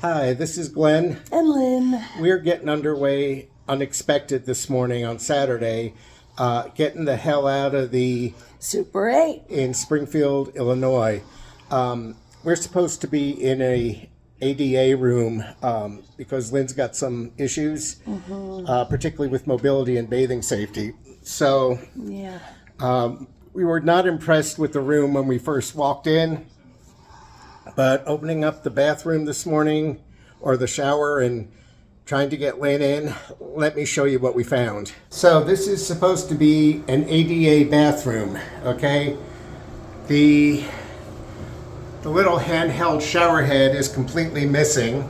Hi, this is Glenn. And Lynn. We're getting underway unexpected this morning on Saturday, getting the hell out of the Super 8 in Springfield, Illinois. We're supposed to be in a ADA room because Lynn's got some issues, particularly with mobility and bathing safety. So Yeah. we were not impressed with the room when we first walked in. But opening up the bathroom this morning, or the shower, and trying to get Lynn in, let me show you what we found. So this is supposed to be an ADA bathroom, okay? The little handheld shower head is completely missing.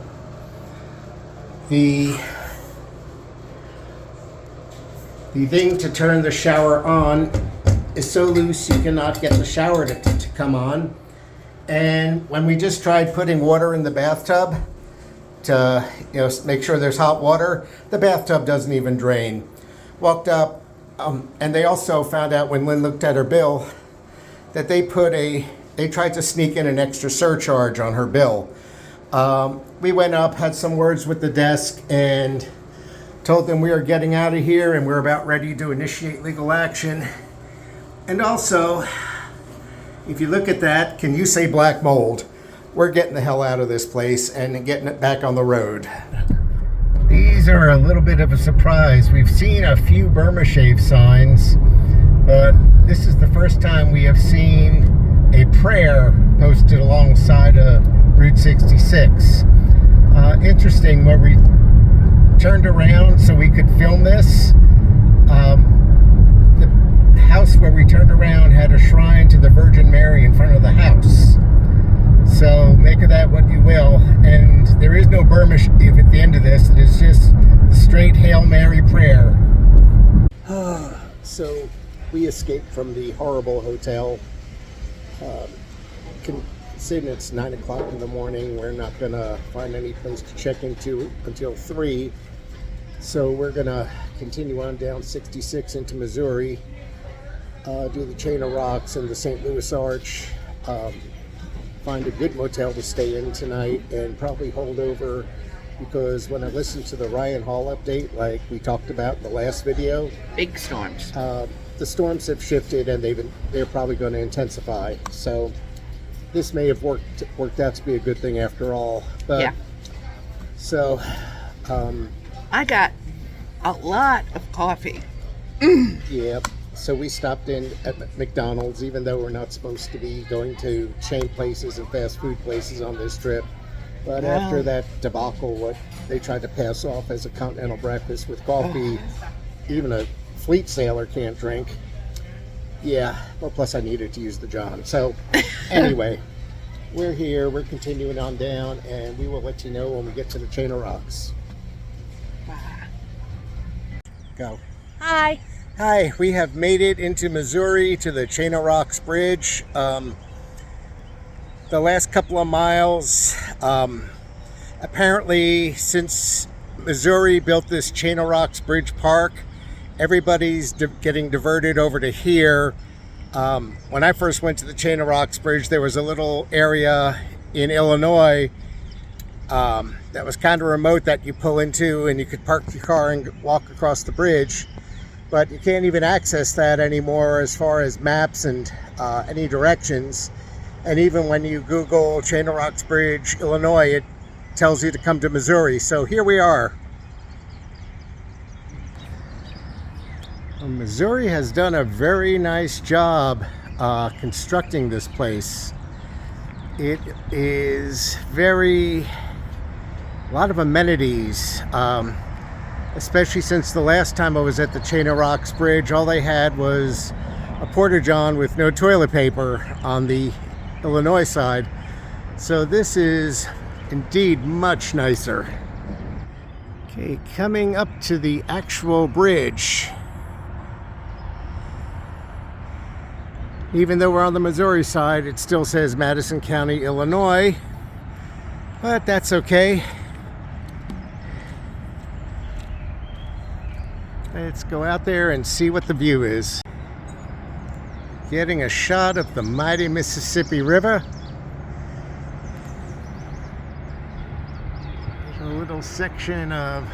The thing to turn the shower on is so loose you cannot get the shower to come on. And when we just tried putting water in the bathtub to make sure there's hot water, the bathtub doesn't even drain. Walked up, and they also found out when Lynn looked at her bill that they tried to sneak in an extra surcharge on her bill. We went up, had some words with the desk, and told them we are getting out of here and we're about ready to initiate legal action. And also, if you look at that, can you say black mold? We're getting the hell out of this place and getting it back on the road. These are a little bit of a surprise. We've seen a few Burma Shave signs, but this is the first time we have seen a prayer posted alongside Route 66. Interesting, where we turned around so we could film this. The house where we turned around had a shrine to the Virgin Mary in front of the house. So make of that what you will. And there is no Burma Shave at the end of this. It is just the straight Hail Mary prayer. So we escaped from the horrible hotel. Considering it's 9 o'clock in the morning, we're not going to find any place to check into until 3. So we're going to continue on down 66 into Missouri. Do the Chain of Rocks and the St. Louis Arch, find a good motel to stay in tonight, and probably hold over, because when I listened to the Ryan Hall update, like we talked about in the last video, big storms. The storms have shifted and they're probably going to intensify. So this may have worked out to be a good thing after all. But yeah. So I got a lot of coffee. Yeah. So we stopped in at McDonald's, even though we're not supposed to be going to chain places and fast food places on this trip. But after that debacle, what they tried to pass off as a continental breakfast with coffee, even a fleet sailor can't drink. Yeah, well, plus I needed to use the John. So anyway, we're here, we're continuing on down, and we will let you know when we get to the Chain of Rocks. Go. Hi. Hi, we have made it into Missouri to the Chain of Rocks Bridge. The last couple of miles, apparently since Missouri built this Chain of Rocks Bridge Park, everybody's getting diverted over to here. When I first went to the Chain of Rocks Bridge, there was a little area in Illinois that was kind of remote that you pull into, and you could park your car and walk across the bridge. But you can't even access that anymore as far as maps and any directions. And even when you Google Chain of Rocks Bridge, Illinois, it tells you to come to Missouri. So here we are. Well, Missouri has done a very nice job constructing this place. It is a lot of amenities. Especially since the last time I was at the Chain of Rocks Bridge, all they had was a porta-john with no toilet paper on the Illinois side. So this is indeed much nicer. Okay, coming up to the actual bridge. Even though we're on the Missouri side, it still says Madison County, Illinois, but that's okay. Let's go out there and see what the view is. Getting a shot of the mighty Mississippi River. little section of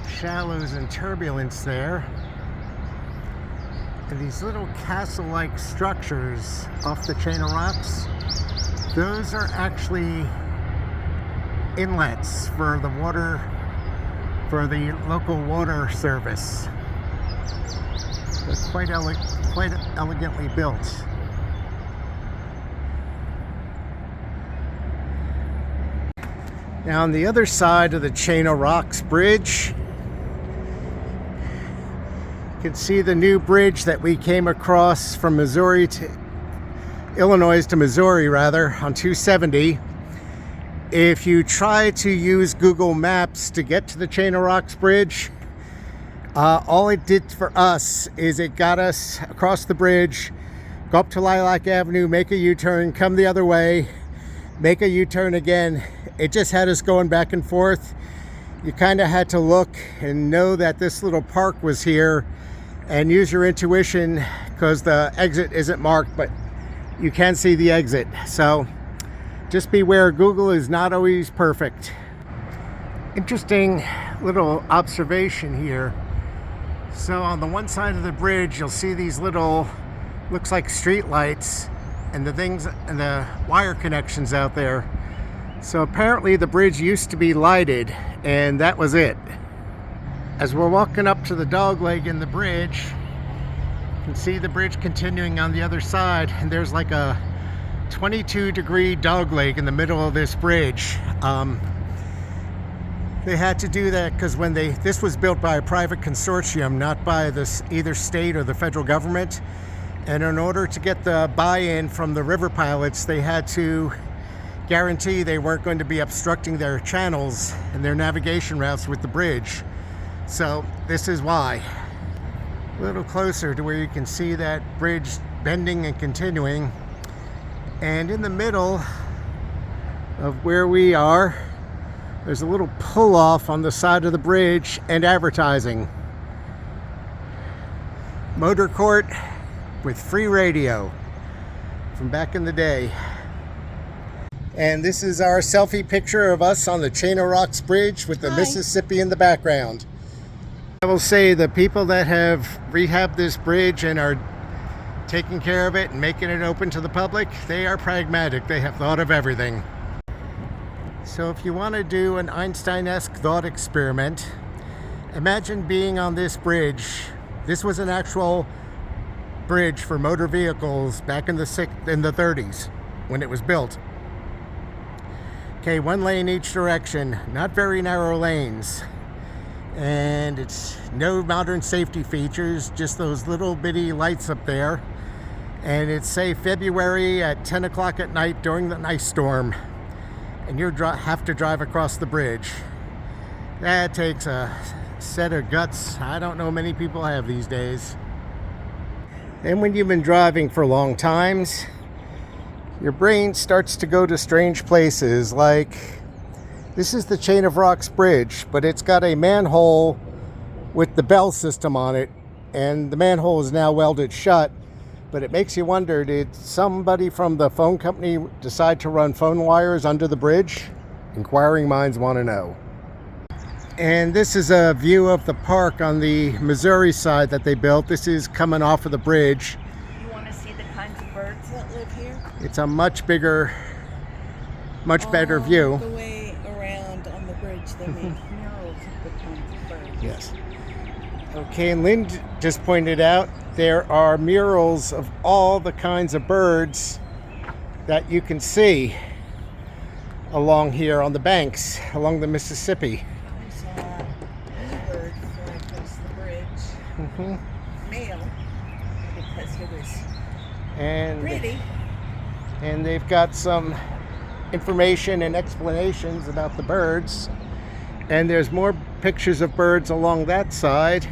shallows and turbulence there. And these little castle-like structures off the chain of rocks, those are actually inlets for the water, for the local water service. They're quite elegantly built. Now on the other side of the Chain of Rocks Bridge, you can see the new bridge that we came across from Illinois to Missouri rather, on 270. If you try to use Google Maps to get to the Chain of Rocks Bridge, all it did for us is it got us across the bridge, go up to Lilac Avenue, make a U-turn, come the other way, make a U-turn again. It just had us going back and forth. You kind of had to look and know that this little park was here and use your intuition, because the exit isn't marked, but you can see the exit. So just beware, Google is not always perfect. Interesting little observation here. So on the one side of the bridge, you'll see these little, looks like street lights, and the things and the wire connections out there. So apparently the bridge used to be lighted, and that was it. As we're walking up to the dog leg in the bridge, you can see the bridge continuing on the other side, and there's like a 22-degree dog leg in the middle of this bridge. They had to do that because when this was built by a private consortium, not by either state or the federal government. And in order to get the buy-in from the river pilots, they had to guarantee they weren't going to be obstructing their channels and their navigation routes with the bridge. So this is why. A little closer to where you can see that bridge bending and continuing. And in the middle of where we are, there's a little pull-off on the side of the bridge and advertising. Motor court with free radio from back in the day. And this is our selfie picture of us on the Chain of Rocks Bridge with the Mississippi in the background. I will say the people that have rehabbed this bridge and are taking care of it and making it open to the public, they are pragmatic. They have thought of everything. So if you want to do an Einstein-esque thought experiment, imagine being on this bridge. This was an actual bridge for motor vehicles back in the 30s when it was built. Okay, one lane each direction, not very narrow lanes. And it's no modern safety features, just those little bitty lights up there. And it's, say, February at 10 o'clock at night during the ice storm. And you have to drive across the bridge. That takes a set of guts I don't know many people have these days. And when you've been driving for long times, your brain starts to go to strange places. Like, this is the Chain of Rocks Bridge, but it's got a manhole with the bell system on it, and the manhole is now welded shut. But it makes you wonder, did somebody from the phone company decide to run phone wires under the bridge? Inquiring minds want to know. And this is a view of the park on the Missouri side that they built. This is coming off of the bridge. You want to see the kinds of birds that live here? It's a much bigger, much better view. The way around on the bridge, they made murals of the kinds of birds. Yes. Okay, and Lynn just pointed out there are murals of all the kinds of birds that you can see along here on the banks, along the Mississippi. I saw a bluebird fly across the bridge. Male, because it was pretty. And they've got some information and explanations about the birds. And there's more pictures of birds along that side.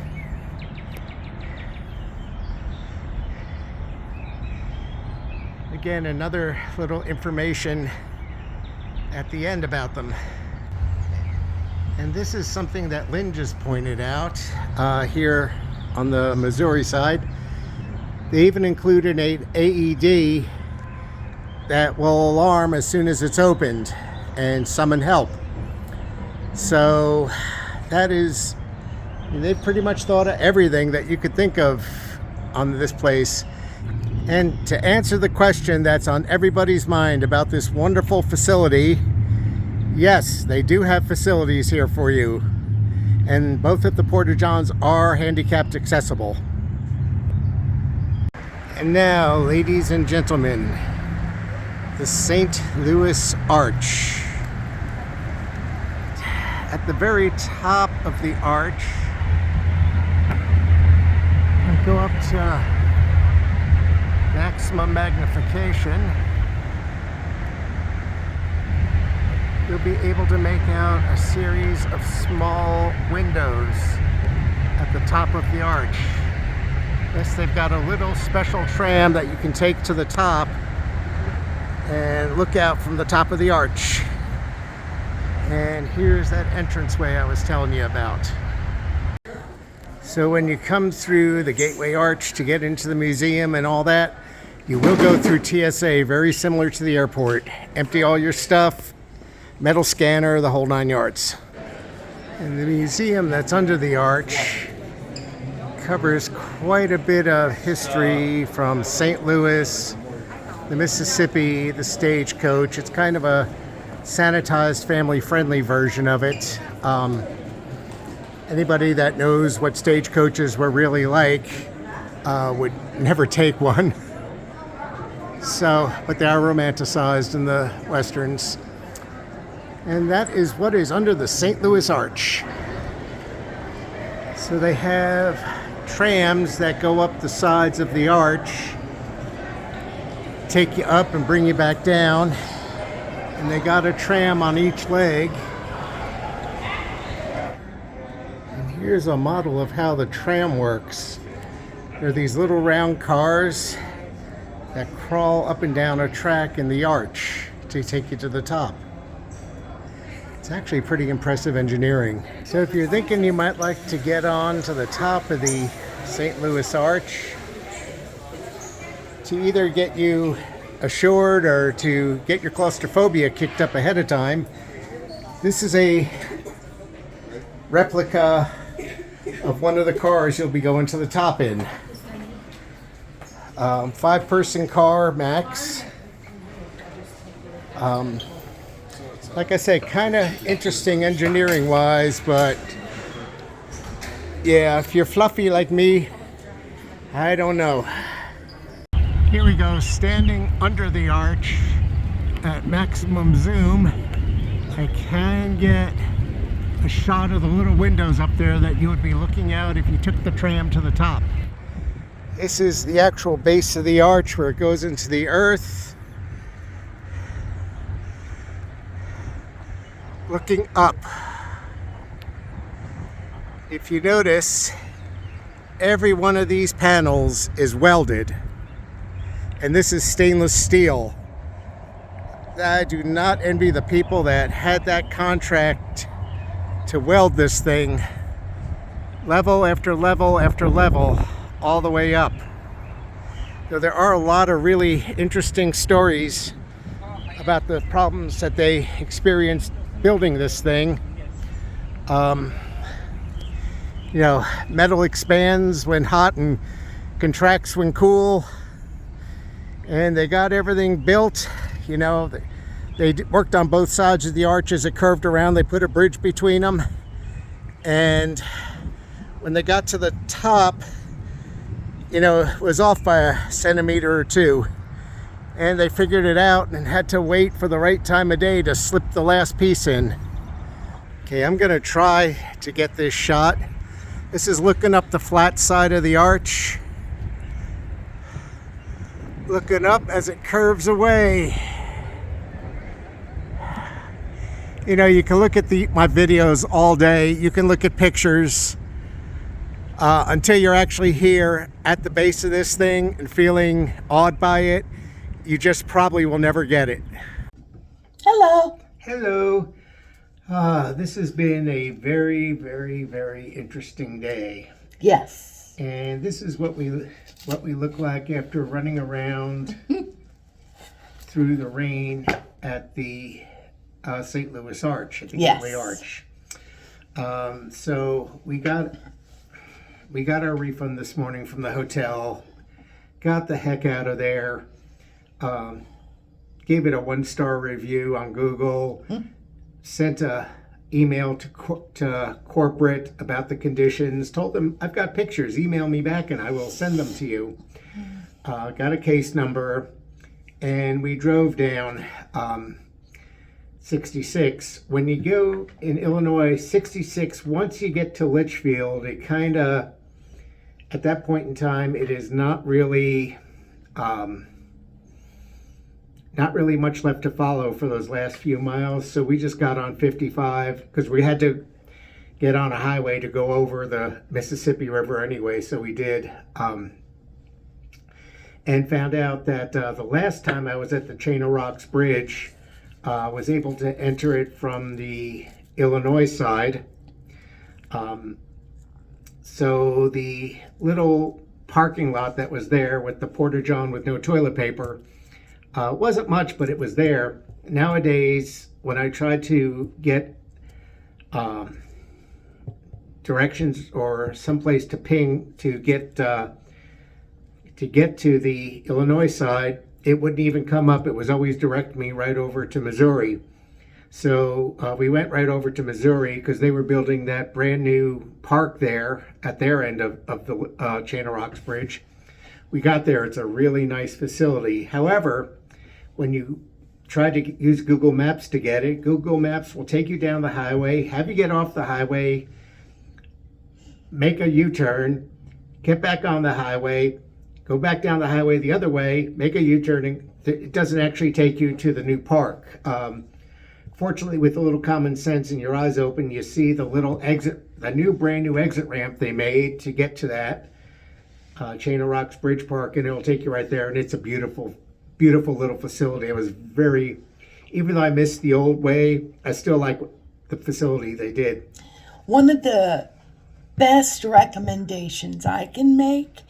Again, another little information at the end about them. And this is something that Lynn just pointed out here on the Missouri side. They even included an AED that will alarm as soon as it's opened. and summon help. So that is, they've pretty much thought of everything that you could think of on this place. And to answer the question that's on everybody's mind about this wonderful facility, yes, they do have facilities here for you. And both of the Porta-Johns are handicapped accessible. And now, ladies and gentlemen, the St. Louis Arch. At the very top of the arch, I go up to maximum magnification. You'll be able to make out a series of small windows at the top of the arch. Yes, they've got a little special tram that you can take to the top and look out from the top of the arch. And here's that entranceway I was telling you about. So when you come through the Gateway Arch to get into the museum and all that, you will go through TSA, very similar to the airport. Empty all your stuff, metal scanner, the whole 9 yards. And the museum that's under the arch covers quite a bit of history from St. Louis, the Mississippi, the stagecoach. It's kind of a sanitized, family-friendly version of it. Anybody that knows what stagecoaches were really like would never take one. So, but they are romanticized in the Westerns. And that is what is under the St. Louis Arch. So they have trams that go up the sides of the arch, take you up and bring you back down, and they got a tram on each leg. And here's a model of how the tram works. There are these little round cars that crawl up and down a track in the arch to take you to the top. It's actually pretty impressive engineering. So if you're thinking you might like to get on to the top of the St. Louis Arch to either get you assured or to get your claustrophobia kicked up ahead of time, this is a replica of one of the cars you'll be going to the top in. 5-person car max. Like I say, kind of interesting engineering wise, but yeah, if you're fluffy like me, I don't know. Here we go, standing under the arch at maximum zoom. I can get a shot of the little windows up there that you would be looking out if you took the tram to the top. This is the actual base of the arch where it goes into the earth. Looking up, if you notice, every one of these panels is welded, and this is stainless steel. I do not envy the people that had that contract to weld this thing level after level after level all the way up. So there are a lot of really interesting stories about the problems that they experienced building this thing. You know, metal expands when hot and contracts when cool, and they got everything built. You know, they worked on both sides of the arch as it curved around. They put a bridge between them, and when they got to the top, you know, it was off by a centimeter or two, and they figured it out and had to wait for the right time of day to slip the last piece in. Okay, I'm gonna try to get this shot. This is looking up the flat side of the arch. Looking up as it curves away. You know, you can look at my videos all day. You can look at pictures until you're actually here at the base of this thing and feeling awed by it. You just probably will never get it. Hello. Hello. This has been a very, very, very interesting day. Yes. And this is what we look like after running around through the rain at the St. Louis Arch, at the Yes. Gateway Arch. So we got our refund this morning from the hotel. Got the heck out of there. Gave it a 1-star review on Google. Sent a email to corporate about the conditions. Told them I've got pictures. Email me back and I will send them to you. Got a case number, and we drove down 66. When you go in Illinois, 66, once you get to Litchfield, it kind of, at that point in time, it is not really much left to follow for those last few miles. So we just got on 55 because we had to get on a highway to go over the Mississippi River anyway. So we did. And found out that the last time I was at the Chain of Rocks Bridge, was able to enter it from the Illinois side. So the little parking lot that was there with the Porta-John with no toilet paper wasn't much, but it was there. Nowadays, when I try to get directions or someplace to ping to get to the Illinois side, it wouldn't even come up. It was always direct me right over to Missouri. So we went right over to Missouri because they were building that brand new park there at their end of the Chain of Rocks Bridge. We got there. It's a really nice facility. However, when you try to use Google Maps to get it, Google Maps will take you down the highway, have you get off the highway, make a U-turn, get back on the highway, go back down the highway the other way, make a U-turn, and it doesn't actually take you to the new park. Fortunately, with a little common sense and your eyes open, you see the little exit, the new brand new exit ramp they made to get to that Chain of Rocks Bridge Park, and it'll take you right there. And it's a beautiful, beautiful little facility. It was very, even though I missed the old way, I still like the facility they did. One of the best recommendations I can make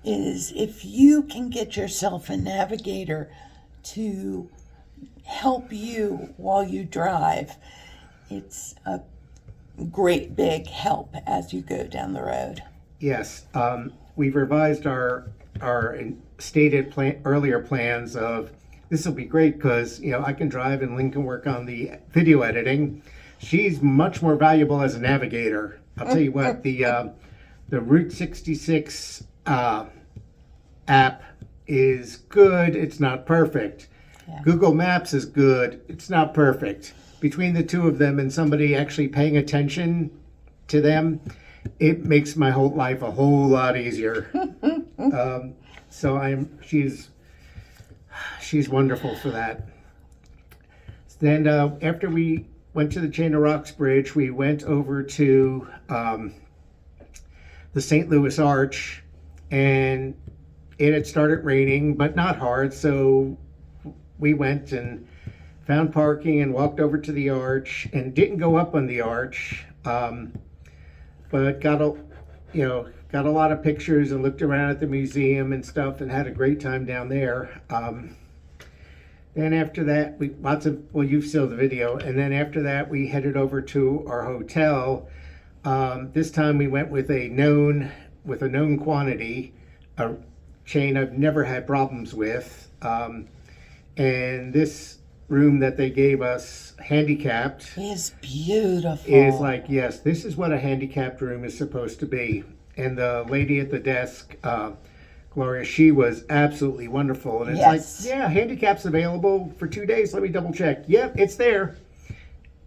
is if you can get yourself a navigator to help you while you drive, it's a great big help as you go down the road. Yes, we've revised our stated earlier plans of this will be great because I can drive and Lynn can work on the video editing. She's much more valuable as a navigator. I'll tell you what, the Route 66 app is good. It's not perfect. Yeah. Google Maps is good. It's not perfect. Between the two of them and somebody actually paying attention to them, it makes my whole life a whole lot easier. So she's wonderful for that. Then after we went to the Chain of Rocks Bridge, we went over to the St. Louis Arch, and it had started raining, but not hard. So we went and found parking and walked over to the arch and didn't go up on the arch, but got a lot of pictures and looked around at the museum and stuff and had a great time down there. Then after that, you've seen the video. And then after that, we headed over to our hotel. This time we went with a known quantity, a chain I've never had problems with. And this room that they gave us, handicapped, is beautiful. Is like, yes, this is what a handicapped room is supposed to be. And the lady at the desk, Gloria, she was absolutely wonderful. And it's like, yeah, handicap's available for 2 days. Let me double check. Yep, it's there.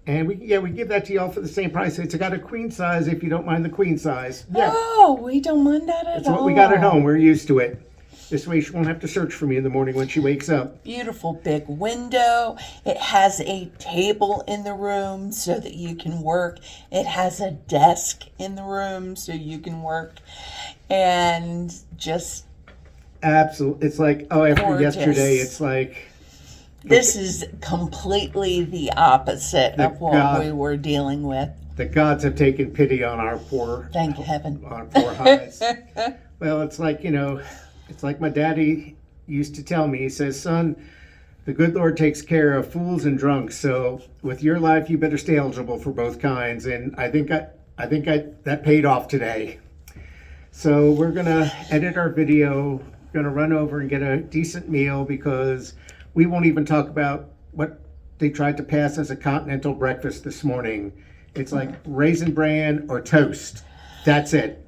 And we give that to y'all for the same price. It's got a queen size if you don't mind the queen size. Yeah. Oh, we don't mind that at all. That's what we got at home. We're used to it. This way she won't have to search for me in the morning when she wakes up. Beautiful big window. It has a table in the room so that you can work. It has a desk in the room so you can work. And just absolutely, it's like, after gorgeous. Yesterday, it's like... This is completely the opposite of what we were dealing with. The gods have taken pity on our poor... Thank heaven. On our poor highs. Well, it's like, it's like my daddy used to tell me. He says, son, the good Lord takes care of fools and drunks. So with your life, you better stay eligible for both kinds. And I think that paid off today. So we're gonna edit our video, gonna run over and get a decent meal because we won't even talk about what they tried to pass as a continental breakfast this morning. It's like raisin bran or toast. That's it.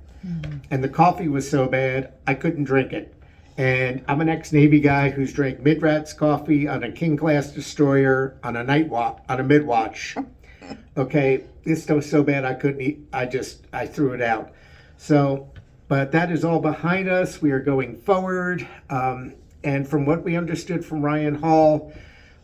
And the coffee was so bad, I couldn't drink it. And I'm an ex-Navy guy who's drank Midrats coffee on a King-class destroyer on a mid-watch. Okay, this was so bad I couldn't eat. I threw it out. So, but that is all behind us. We are going forward. And from what we understood from Ryan Hall,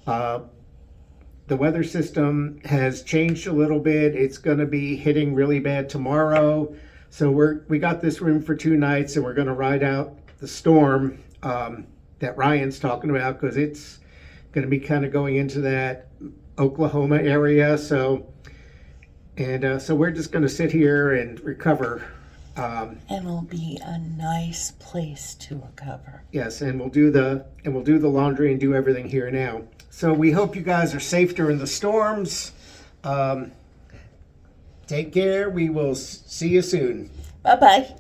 the weather system has changed a little bit. It's going to be hitting really bad tomorrow. So we got this room for 2 nights, and we're going to ride out the storm that Ryan's talking about, because it's going to be kind of going into that Oklahoma area. So we're just going to sit here and recover. And it'll be a nice place to recover. Yes, and we'll do the laundry and do everything here now. So we hope you guys are safe during the storms. Take care. We will see you soon. Bye-bye.